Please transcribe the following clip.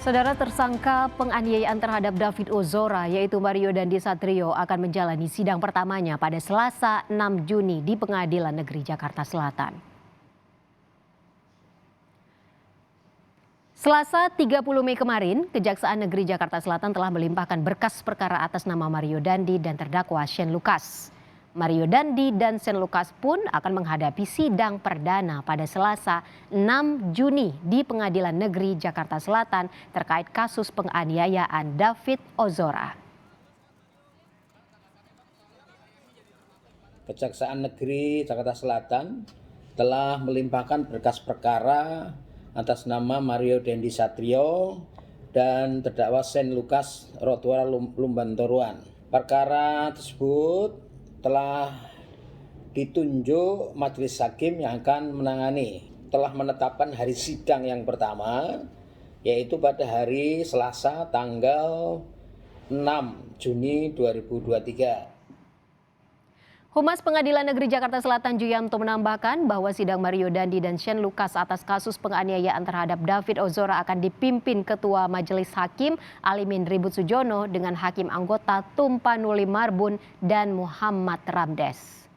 Saudara tersangka penganiayaan terhadap David Ozora yaitu Mario Dandi Satrio akan menjalani sidang pertamanya pada Selasa 6 Juni di Pengadilan Negeri Jakarta Selatan. Selasa 30 Mei kemarin, Kejaksaan Negeri Jakarta Selatan telah melimpahkan berkas perkara atas nama Mario Dandi dan terdakwa Shane Lucas. Mario Dandi dan Shane Lucas pun akan menghadapi sidang perdana pada Selasa 6 Juni di Pengadilan Negeri Jakarta Selatan terkait kasus penganiayaan David Ozora. Kejaksaan Negeri Jakarta Selatan telah melimpahkan berkas perkara atas nama Mario Dandi Satrio dan terdakwa Shane Lucas Rotuara Lumbantoruan. Perkara tersebut telah ditunjuk majelis hakim yang akan menangani. Telah menetapkan hari sidang yang pertama, yaitu pada hari Selasa tanggal 6 Juni 2023. Humas Pengadilan Negeri Jakarta Selatan Juyamto menambahkan bahwa sidang Mario Dandi dan Shane Lucas atas kasus penganiayaan terhadap David Ozora akan dipimpin Ketua Majelis Hakim Alimin Ribut Sujono dengan hakim anggota Tumpanuli Marbun dan Muhammad Ramdes.